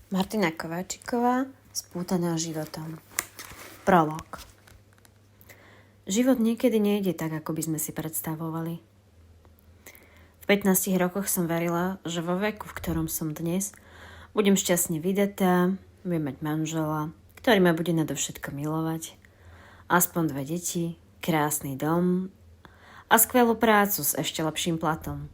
Martina Kováčiková, Spútaná životom. Prolog. Život niekedy nejde tak, ako by sme si predstavovali. V 15 rokoch som verila, že vo veku, v ktorom som dnes, budem šťastne vydatá, budem mať manžela, ktorý ma bude nadovšetko milovať, aspoň 2 deti, krásny dom a skvelú prácu s ešte lepším platom.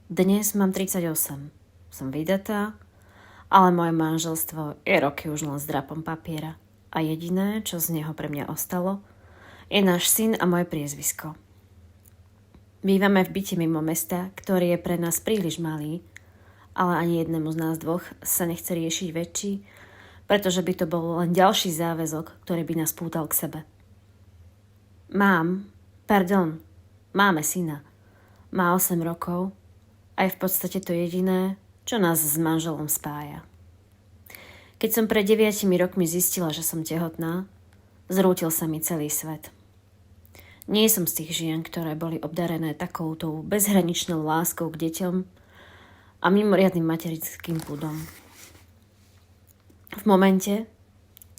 Dnes mám 38. Som vydatá, ale moje manželstvo je roky už len zdrapom papiera a jediné, čo z neho pre mňa ostalo, je náš syn a moje priezvisko. Bývame v byte mimo mesta, ktorý je pre nás príliš malý, ale ani jednému z nás dvoch sa nechce riešiť väčší, pretože by to bol len ďalší záväzok, ktorý by nás pútal k sebe. Máme syna. Má 8 rokov a je v podstate to jediné, čo nás s manželom spája. Keď som pred 9 rokmi zistila, že som tehotná, zrútil sa mi celý svet. Nie som z tých žien, ktoré boli obdarené takoutou bezhraničnou láskou k deťom a mimoriadnym materinským púdom. V momente,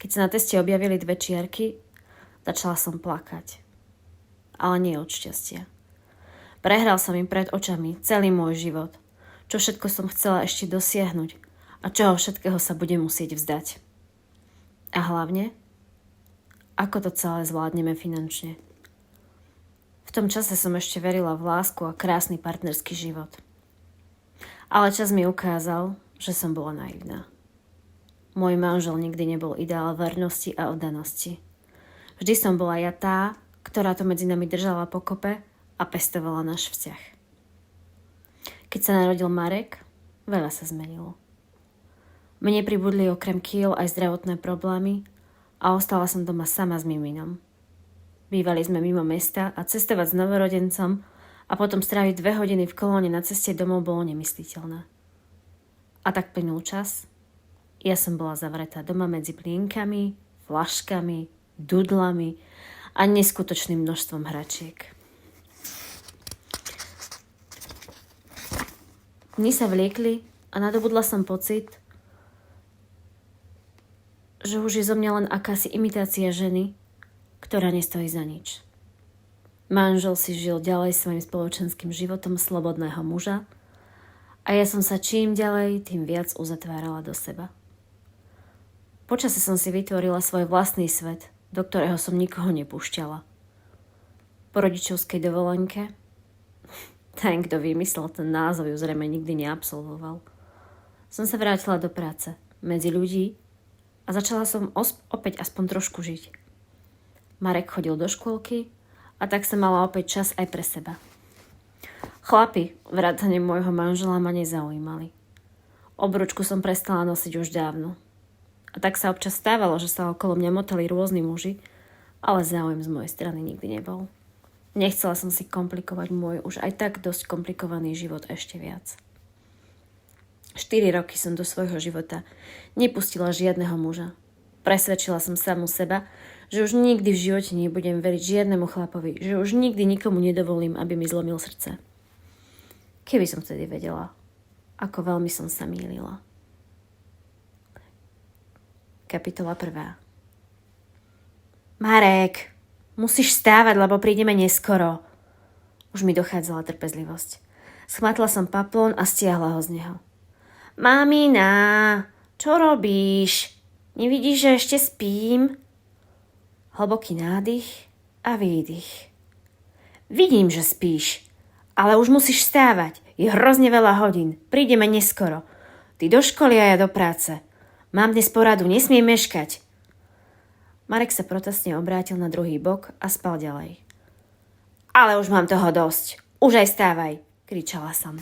keď sa na teste objavili 2 čiarky, začala som plakať. Ale nie od šťastia. Prehral sa mi pred očami celý môj život, čo všetko som chcela ešte dosiahnuť a čoho všetkého sa budem musieť vzdať. A hlavne, ako to celé zvládneme finančne. V tom čase som ešte verila v lásku a krásny partnerský život. Ale čas mi ukázal, že som bola naivná. Môj manžel nikdy nebol ideál vernosti a oddanosti. Vždy som bola ja tá, ktorá to medzi nami držala pokope a pestovala náš vzťah. Keď sa narodil Marek, veľa sa zmenilo. Mne pribudli okrem kýl aj zdravotné problémy a ostala som doma sama s miminom. Bývali sme mimo mesta a cestovať s novorodencom a potom stráviť 2 hodiny v kolóne na ceste domov bolo nemysliteľné. A tak plynul čas. Ja som bola zavretá doma medzi plienkami, flaškami, dudlami a neskutočným množstvom hračiek. Dni sa vliekli a nadobudla som pocit, že už je zo mňa len akási imitácia ženy, ktorá nestojí za nič. Manžel si žil ďalej svojim spoločenským životom slobodného muža a ja som sa čím ďalej, tým viac uzatvárala do seba. Počase som si vytvorila svoj vlastný svet, do ktorého som nikoho nepúšťala. Po rodičovskej dovolenke ten, kto vymyslel ten názov, ju zrejme nikdy neabsolvoval. Som sa vrátila do práce, medzi ľudí a začala som opäť aspoň trošku žiť. Marek chodil do škôlky a tak som mala opäť čas aj pre seba. Chlapi, vrátane môjho manžela, ma nezaujímali. Obručku som prestala nosiť už dávno. A tak sa občas stávalo, že sa okolo mňa motali rôzni muži, ale záujem z mojej strany nikdy nebol. Nechcela som si komplikovať môj už aj tak dosť komplikovaný život ešte viac. 4 roky som do svojho života nepustila žiadneho muža. Presvedčila som samu seba, že už nikdy v živote nebudem veriť žiadnemu chlapovi, že už nikdy nikomu nedovolím, aby mi zlomil srdce. Keby som vtedy vedela, ako veľmi som sa mýlila. Kapitola 1. Marek, musíš stávať, lebo prídeme neskoro. Už mi dochádzala trpezlivosť. Schmatla som paplón a stiahla ho z neho. Mamina, čo robíš? Nevidíš, že ešte spím? Hlboký nádych a výdych. Vidím, že spíš, ale už musíš stávať. Je hrozne veľa hodín. Prídeme neskoro. Ty do školy a ja do práce. Mám dnes poradu, nesmiem meškať. Marek sa protestne obrátil na druhý bok a spal ďalej. Ale už mám toho dosť. Už aj stávaj, kričala som.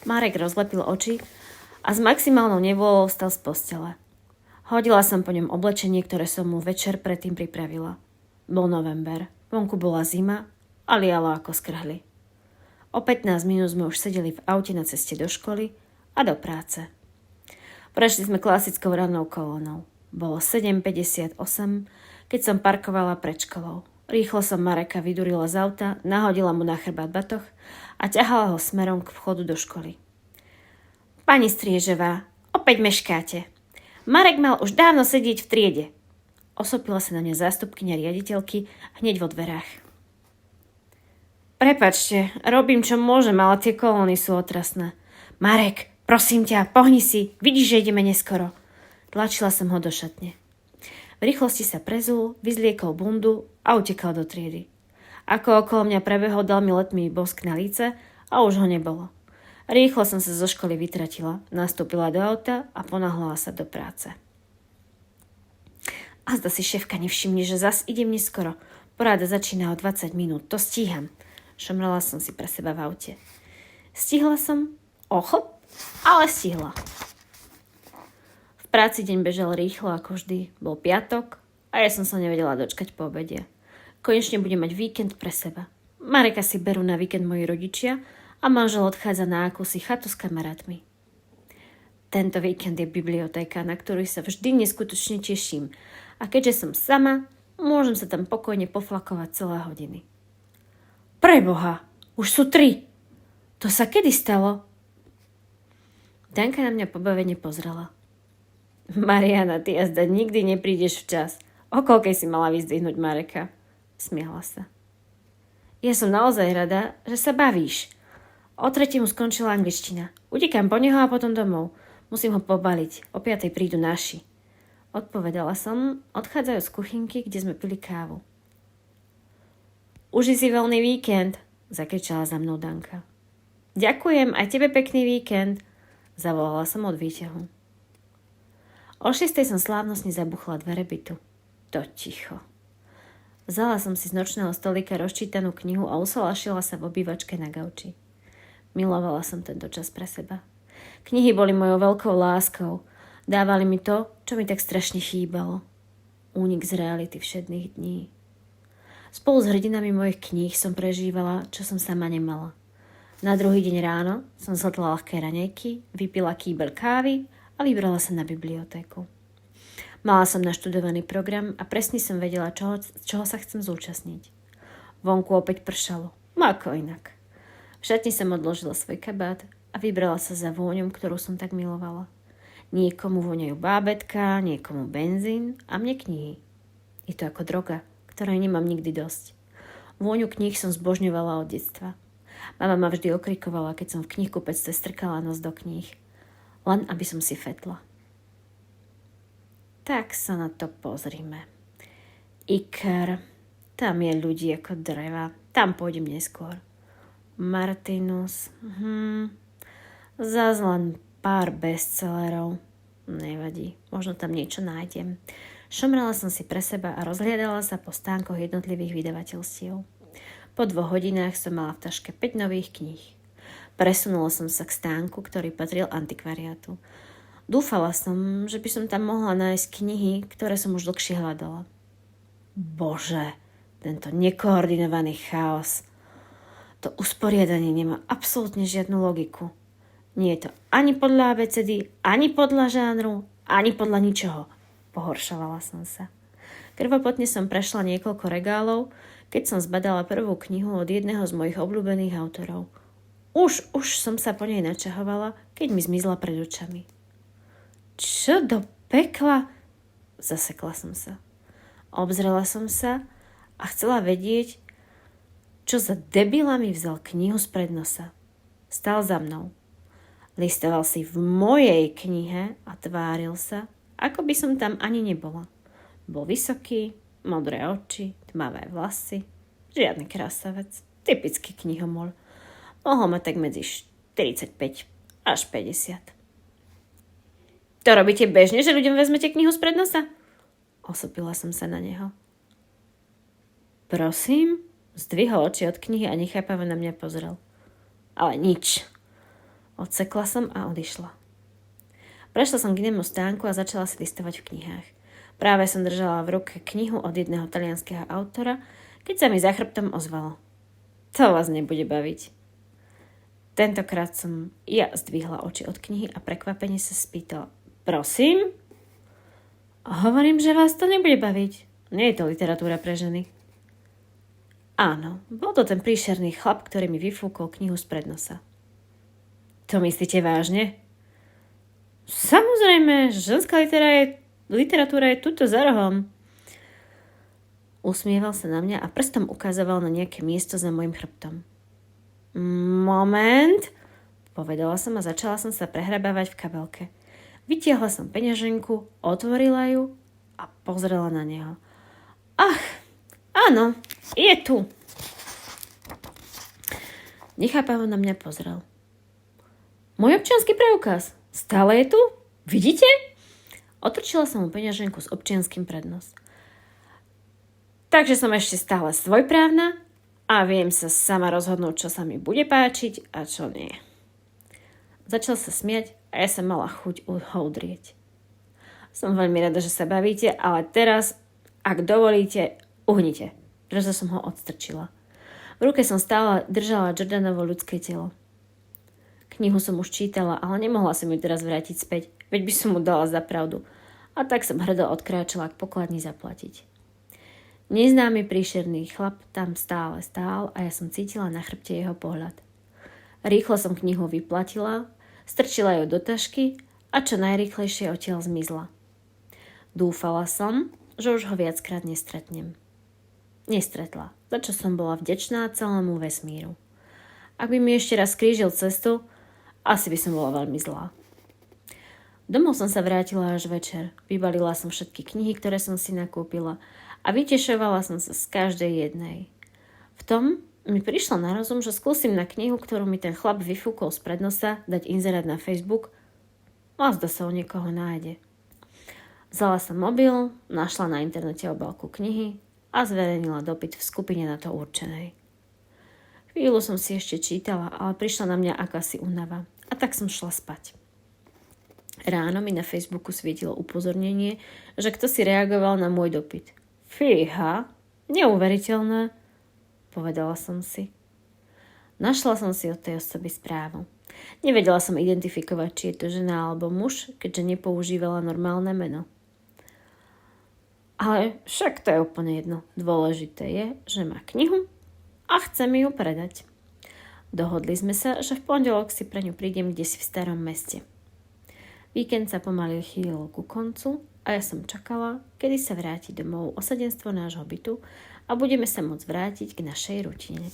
Marek rozlepil oči a s maximálnou nevôľou vstal z postele. Hodila som po ňom oblečenie, ktoré som mu večer predtým pripravila. Bol november, vonku bola zima a lialo ako skrhli. O 15 minút sme už sedeli v aute na ceste do školy a do práce. Prešli sme klasickou rannou kolónou. Bolo 7:58, keď som parkovala pred školou. Rýchlo som Mareka vydurila z auta, nahodila mu na chrbát batoh a ťahala ho smerom k vchodu do školy. Pani Striežová, o Opäť meškáte. Marek mal už dávno sedieť v triede. Osopila sa na mňa zástupkyňa riaditeľky hneď vo dverách. Prepačte, robím čo môžem, ale tie kolóny sú otrasné. Marek, prosím ťa, pohni si, vidíš, že ideme neskoro. Tlačila som ho do šatne. V rýchlosti sa prezul, vyzliekol bundu a utekal do triedy. Ako okolo mňa prebehol, dal mi letmý bosk na líce a už ho nebolo. Rýchlo som sa zo školy vytratila, nastúpila do auta a ponáhľala sa do práce. A zda si šéfka nevšimne, že zas idem neskoro. Poráda začína o 20 minút, to stíham. Šomrala som si pre seba v aute. Stihla som? Ochop, ale stihla. V práci deň bežal rýchlo ako vždy. Bol piatok a ja som sa nevedela dočkať po obede. Konečne budem mať víkend pre seba. Mareka si berú na víkend moji rodičia a manžel odchádza na akúsi chatu s kamarátmi. Tento víkend je bibliotéka, na ktorú sa vždy neskutočne teším. A keďže som sama, môžem sa tam pokojne poflakovať celé hodiny. Preboha, už sú 3. To sa kedy stalo? Danka na mňa pobavene pozrela. Mariana, ty jazda nikdy neprídeš včas. O koľkej si mala vyzdvihnúť Mareka? Smiala sa. Ja som naozaj rada, že sa bavíš. O 3:00 mu skončila angličtina. Utekám po neho a potom domov. Musím ho pobaliť. O 5:00 prídu naši. Odpovedala som, odchádzajú z kuchynky, kde sme pili kávu. Uži si voľný víkend, zakričala za mnou Danka. Ďakujem, aj tebe pekný víkend, zavolala som od výťahu. O 6:00 som slávnostne zabuchla dvere bytu. To ticho. Vzala som si z nočného stolika rozčítanú knihu a usalašila sa v obývačke na gauči. Milovala som tento čas pre seba. Knihy boli mojou veľkou láskou. Dávali mi to, čo mi tak strašne chýbalo. Únik z reality všedných dní. Spolu s hrdinami mojich kníh som prežívala, čo som sama nemala. Na druhý deň ráno som zhltla ľahké raňajky, vypila kýbel kávy a vybrala sa na bibliotéku. Mala som naštudovaný program a presne som vedela, čoho sa chcem zúčastniť. Vonku opäť pršalo. Ako inak. V šatni som odložila svoj kabát a vybrala sa za vôňom, ktorú som tak milovala. Niekomu voňajú bábätka, niekomu benzín a mne knihy. Je to ako droga, ktorej nemám nikdy dosť. Vôňu kníh som zbožňovala od detstva. Mama ma vždy okrikovala, keď som v knihkupectve strkala nos do kníh. Len aby som si fetla. Tak sa na to pozrime. Iker, tam je ľudí ako dreva, tam pôjdem neskôr. Martinus, zás len pár bestsellerov. Nevadí, možno tam niečo nájdem. Šomrala som si pre seba a rozhliadala sa po stánkoch jednotlivých vydavateľstiev. Po 2 hodinách som mala v taške 5 nových kníh. Presunula som sa k stánku, ktorý patril antikvariátu. Dúfala som, že by som tam mohla nájsť knihy, ktoré som už dlhšie hľadala. Bože, tento nekoordinovaný chaos. To usporiadanie nemá absolútne žiadnu logiku. Nie je to ani podľa ABCD, ani podľa žánru, ani podľa ničoho. Pohoršovala som sa. Krvopotne som prešla niekoľko regálov, keď som zbadala prvú knihu od jedného z mojich obľúbených autorov. Už som sa po nej načahovala, keď mi zmizla pred očami. Čo do pekla? Zasekla som sa. Obzrela som sa a chcela vedieť, čo za debila mi vzal knihu spred nosa. Stál za mnou. Listoval si v mojej knihe a tváril sa, ako by som tam ani nebola. Bol vysoký, modré oči, tmavé vlasy, žiadny krásavec, typický knihomol. Mohol mať tak medzi 45 až 50. To robíte bežne, že ľuďom vezmete knihu spred nosa? Osopila som sa na neho. Prosím? Zdvihol oči od knihy a nechápavo na mňa pozrel. Ale nič. Odsekla som a odišla. Prešla som k inému stánku a začala si listovať v knihách. Práve som držala v ruke knihu od jedného talianskeho autora, keď sa mi za chrbtom ozvalo. To vás nebude baviť. Tentokrát som ja zdvihla oči od knihy a prekvapene sa spýtala. Prosím? Hovorím, že vás to nebude baviť. Nie je to literatúra pre ženy. Áno, bol to ten príšerný chlap, ktorý mi vyfúkol knihu spred nosa. To myslíte vážne? Samozrejme, ženská literatúra je tuto za rohom. Usmieval sa na mňa a prstom ukazoval na nejaké miesto za mojim chrbtom. Moment, povedala som a začala som sa prehrabávať v kabelke. Vytiahla som peňaženku, otvorila ju a pozrela na neho. Ach, áno, je tu. Nechápavo na mňa pozrel. Môj občiansky preukaz. Stále je tu? Vidíte? Otočila som mu peňaženku s občianskym prednos. Takže som ešte stále svojprávna a viem sa sama rozhodnúť, čo sa mi bude páčiť a čo nie. Začal sa smiať a ja som mala chuť ho udrieť. Som veľmi rada, že sa bavíte, ale teraz, ak dovolíte, uhnite. Preto som ho odstrčila. V ruke som stále držala Jordanovo ľudské telo. Knihu som už čítala, ale nemohla som ju teraz vrátiť späť, veď by som mu dala za pravdu. A tak som hrdo odkráčala k pokladni zaplatiť. Neznámy príšerný chlap tam stále stál a ja som cítila na chrbte jeho pohľad. Rýchlo som knihu vyplatila, strčila ju do tašky a čo najrýchlejšie odtiaľ zmizla. Dúfala som, že už ho viackrát nestretnem. Nestretla, za čo som bola vďačná celému vesmíru. Ak by mi ešte raz skrížil cestu, asi by som bola veľmi zlá. Domov som sa vrátila až večer. Vybalila som všetky knihy, ktoré som si nakúpila a vytešovala som sa z každej jednej. V tom mi prišlo na rozum, že skúsim na knihu, ktorú mi ten chlap vyfúkol z prednosa, dať inzerát na Facebook a zda sa o niekoho nájde. Vzala som mobil, našla na internete obálku knihy a zverejnila dopyt v skupine na to určenej. Chvíľu som si ešte čítala, ale prišla na mňa akási únava. A tak som šla spať. Ráno mi na Facebooku svietilo upozornenie, že kto si reagoval na môj dopyt. Fíha, neuveriteľné, povedala som si. Našla som si od tej osoby správu. Nevedela som identifikovať, či je to žena alebo muž, keďže nepoužívala normálne meno. Ale však to je úplne jedno. Dôležité je, že má knihu a chce mi ju predať. Dohodli sme sa, že v pondelok si pre ňu prídem kdesi v starom meste. Víkend sa pomaly chýlil ku koncu a ja som čakala, kedy sa vráti domov osadenstvo nášho bytu a budeme sa môcť vrátiť k našej rutine.